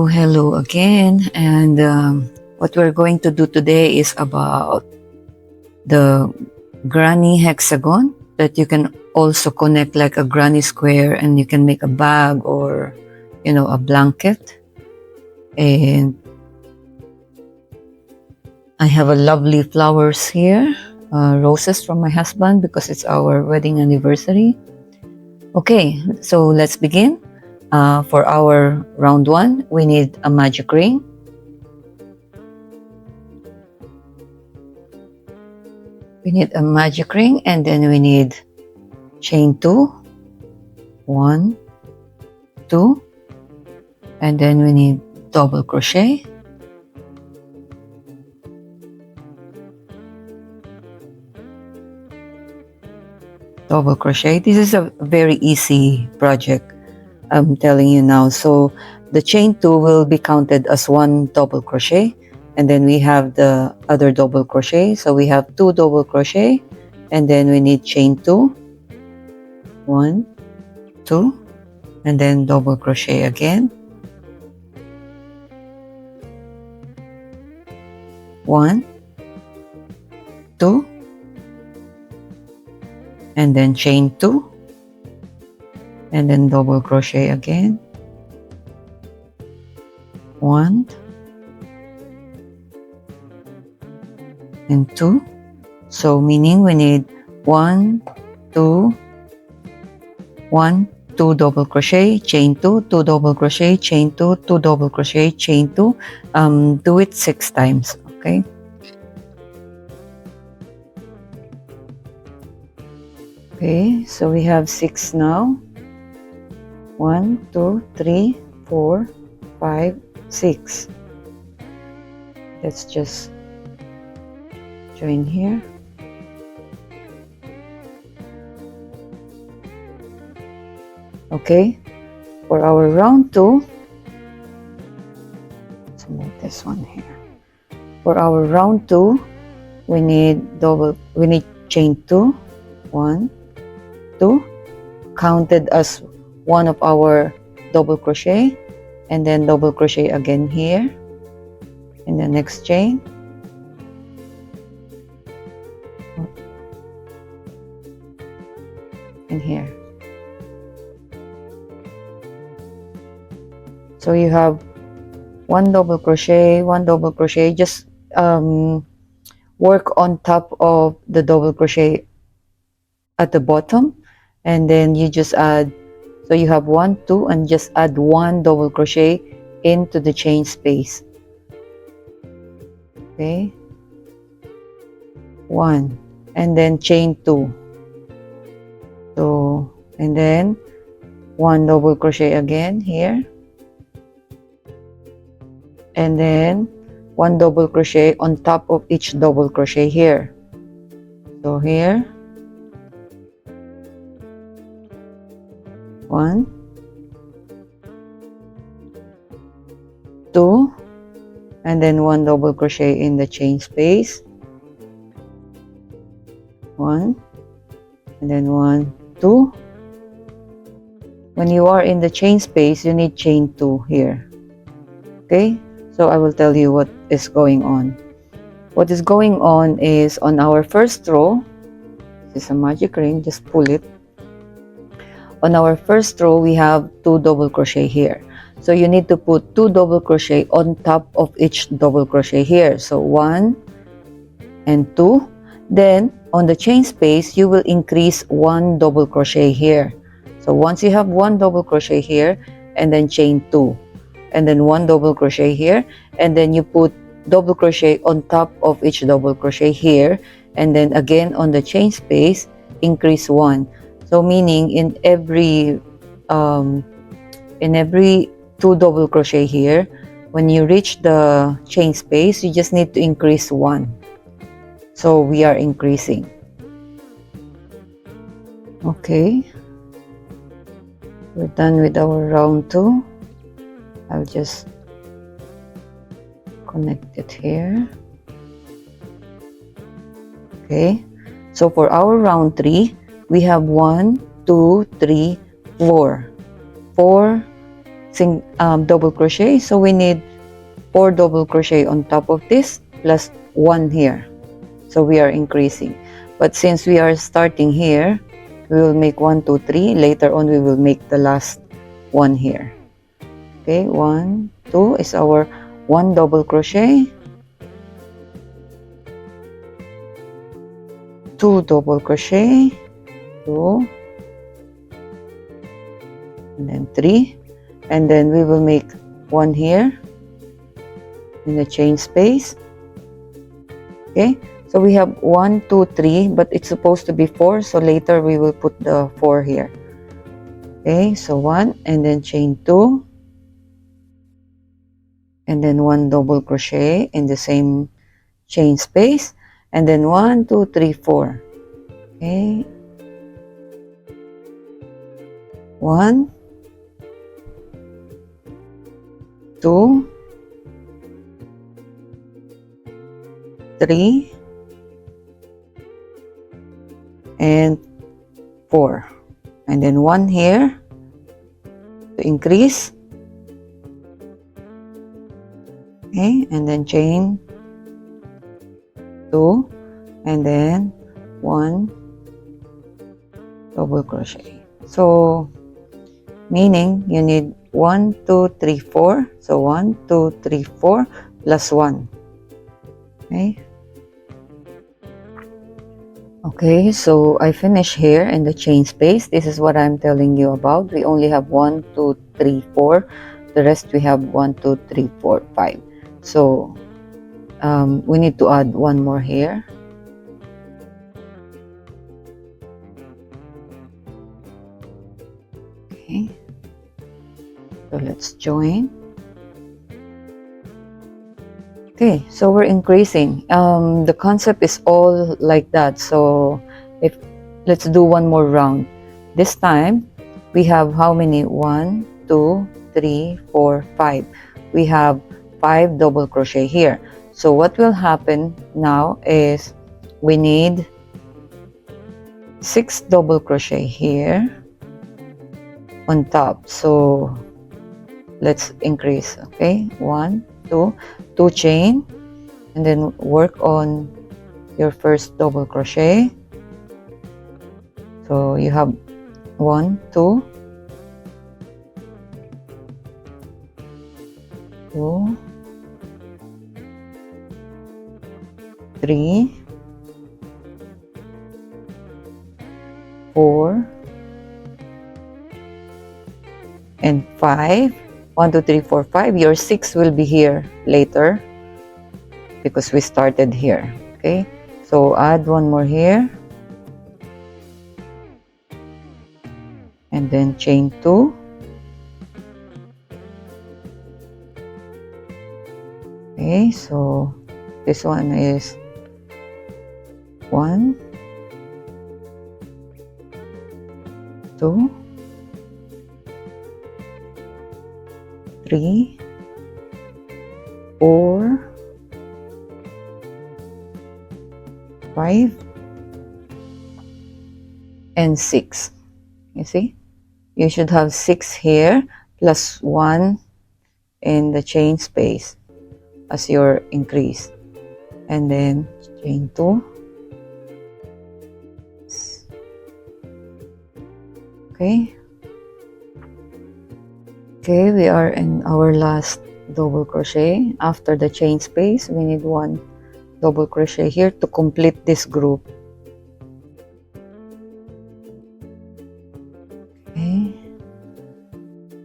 Hello again, and what we're going to do today is about the granny hexagon that you can also connect like a granny square, and you can make a bag or a blanket. And I have a lovely flowers here, roses from my husband because it's our wedding anniversary. Okay, so let's begin. For our round one, we need a magic ring. We need a magic ring, and then we need chain 2, 1, 2, and then we need double crochet, double crochet. This is a very easy project, I'm telling you now. So the chain 2 will be counted as 1 double crochet, and then we have the other double crochet, so we have 2 double crochet, and then we need chain 2, 1, 2, and then double crochet again, 1, 2, and then chain 2, and then double crochet again, 1 and 2. So meaning we need 1, 2, 1, 2 double crochet, chain 2, 2 double crochet, chain 2, 2 double crochet, chain 2. Do it 6 times, okay? Okay, so we have 6 now. 1, 2, 3, 4, 5, 6. Let's just join here. Okay, for our round 2, let's move this one here. For our round 2, we need chain 2, 1, 2, counted as one of our double crochet, and then double crochet again here in the next chain, and here. So you have 1 double crochet, 1 double crochet. Just work on top of the double crochet at the bottom, and then you just add, so you have 1, 2, and just add 1 double crochet into the chain space. Okay, 1, and then chain 2. So, and then 1 double crochet again here, and then 1 double crochet on top of each double crochet here. So here, 1, 2, and then 1 double crochet in the chain space, 1, and then 1, 2. When you are in the chain space, you need chain 2 here. Okay, so I will tell you what is going on. What is going on is on our first row, this is a magic ring, just pull it. On our first row, we have 2 double crochet here. So you need to put 2 double crochet on top of each double crochet here. So 1 and 2. Then on the chain space, you will increase 1 double crochet here. So once you have 1 double crochet here, and then chain 2, and then 1 double crochet here, and then you put double crochet on top of each double crochet here, and then again on the chain space, increase 1. So meaning in every 2 double crochet here, when you reach the chain space, you just need to increase 1. So we are increasing. Okay, we're done with our round 2. I'll just connect it here. Okay, so for our round 3, we have 1, 2, 3, 4 double crochet. So we need 4 double crochet on top of this plus 1 here. So we are increasing, but since we are starting here, we will make 1 2 3. Later on we will make the last one here. Okay, 1 2 is our 1 double crochet, 2 double crochet, 2, and then 3, and then we will make 1 here in the chain space. Okay, so we have 1 2 3, but it's supposed to be 4, so later we will put the 4 here. Okay, so 1, and then chain 2, and then 1 double crochet in the same chain space, and then 1 2 3 4. Okay, 1 2 3 and 4, and then 1 here to increase. Okay, and then chain 2, and then 1 double crochet. So meaning you need 1 2 3 4. So 1 2 3 4 plus 1. Okay. Okay, so I finish here in the chain space. This is what I'm telling you about. We only have 1 2 3 4. The rest we have 1 2 3 4 5. So we need to add 1 more here. Okay, so let's join. Okay, so we're increasing. The concept is all like that. So if let's do 1 more round. This time we have how many? 1 2 3 4 5. We have 5 double crochet here. So what will happen now is we need 6 double crochet here on top. So let's increase. Okay, 1 2 2 chain, and then work on your first double crochet. So you have 1 2 2 3 4 and 5. 1 2 3 4 5. Your 6 will be here later because we started here. Okay, so add 1 more here, and then chain 2, okay, so this one is 1 2 3 4 5 and 6. You see, you should have 6 here plus 1 in the chain space as your increase, and then chain 2. Okay, okay, we are in our last double crochet. After the chain space, we need 1 double crochet here to complete this group. Okay,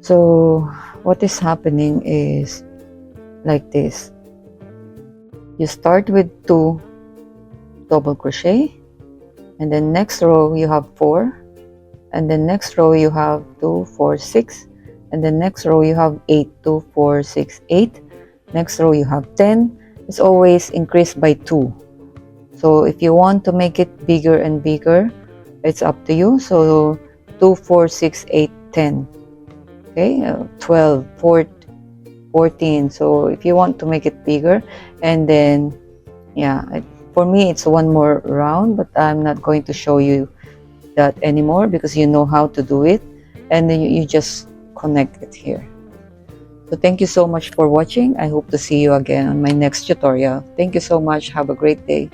so what is happening is like this. You start with 2 double crochet, and then next row you have 4, and then next row you have 2 4 6, and then next row you have 8 2 4 6 8. Next row you have 10. It's always increased by 2. So if you want to make it bigger and bigger, it's up to you. So 2 4 6 8 10. Okay, 12 14. So if you want to make it bigger, and then yeah, for me it's 1 more round, but I'm not going to show you that anymore because you know how to do it. and then you just connect it here. So thank you so much for watching. I hope to see you again on my next tutorial. Thank you so much. Have a great day.